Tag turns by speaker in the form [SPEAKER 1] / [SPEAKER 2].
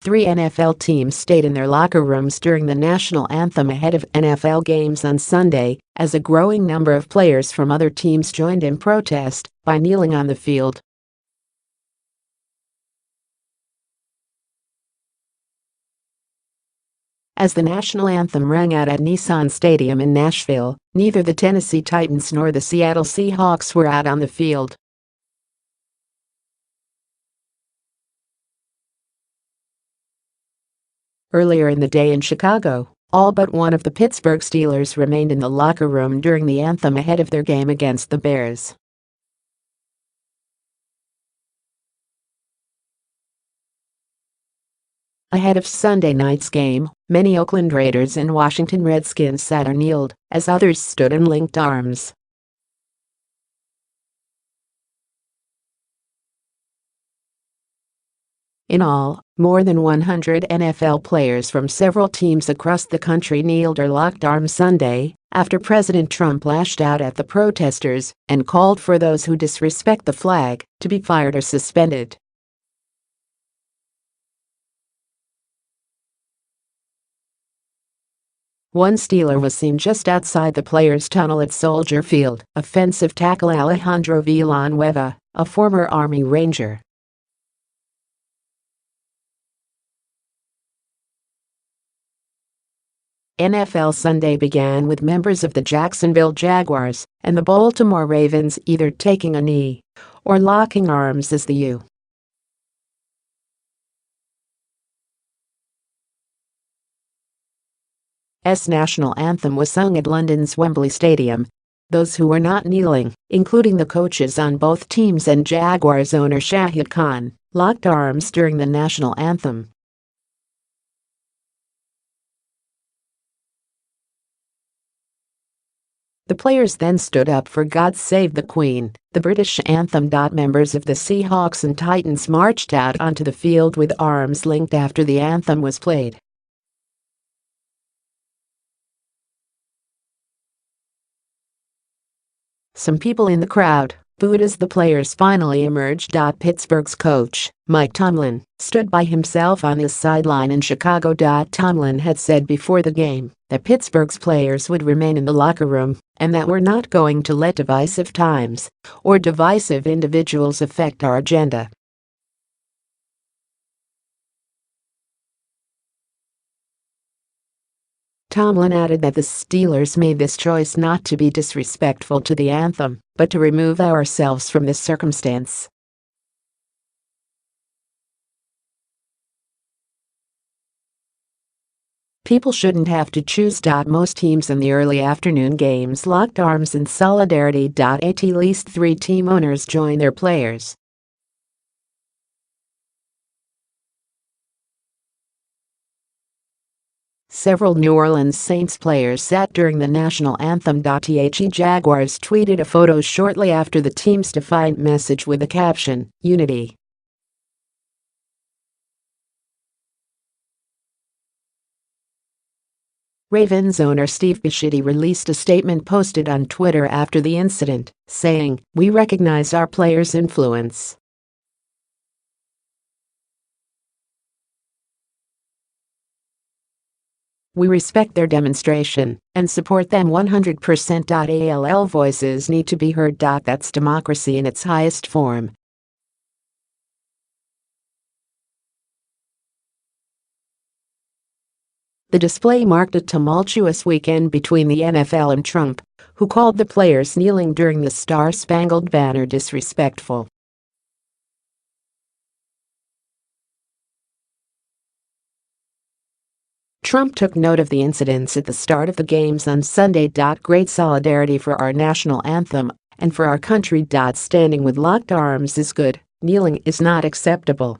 [SPEAKER 1] 3 NFL teams stayed in their locker rooms during the national anthem ahead of NFL games on Sunday, as a growing number of players from other teams joined in protest by kneeling on the field. As the national anthem rang out at Nissan Stadium in Nashville, neither the Tennessee Titans nor the Seattle Seahawks were out on the field. Earlier in the day in Chicago, all but one of the Pittsburgh Steelers remained in the locker room during the anthem ahead of their game against the Bears. Ahead of Sunday night's game, many Oakland Raiders and Washington Redskins sat or kneeled, as others stood and linked arms. In all, more than 100 NFL players from several teams across the country kneeled or locked arms Sunday, after President Trump lashed out at the protesters and called for those who disrespect the flag to be fired or suspended. One Steeler was seen just outside the players' tunnel at Soldier Field, offensive tackle Alejandro Villanueva, a former Army Ranger. NFL Sunday began with members of the Jacksonville Jaguars and the Baltimore Ravens either taking a knee or locking arms as the U.S. national anthem was sung at London's Wembley Stadium. Those who were not kneeling, including the coaches on both teams and Jaguars owner Shahid Khan, locked arms during the national anthem. The players then stood up for God Save the Queen, the British anthem. Members of the Seahawks and Titans marched out onto the field with arms linked after the anthem was played. Some people in the crowd booed as the players finally emerged. Pittsburgh's coach, Mike Tomlin, stood by himself on his sideline in Chicago. Tomlin had said before the game that Pittsburgh's players would remain in the locker room and that we're not going to let divisive times or divisive individuals affect our agenda. Tomlin added that the Steelers made this choice not to be disrespectful to the anthem, but to remove ourselves from this circumstance. People shouldn't have to choose. Most teams in the early afternoon games locked arms in solidarity. At least 3 team owners joined their players. Several New Orleans Saints players sat during the national anthem. The Jaguars tweeted a photo shortly after the team's defiant message with the caption, "Unity." Ravens owner Steve Bisciotti released a statement posted on Twitter after the incident, saying, "We recognize our players' influence. We respect their demonstration and support them 100%. All voices need to be heard. That's democracy in its highest form." The display marked a tumultuous weekend between the NFL and Trump, who called the players kneeling during the Star-Spangled Banner disrespectful. Trump took note of the incidents at the start of the games on Sunday. Great solidarity for our national anthem and for our country. Standing with locked arms is good, kneeling is not acceptable.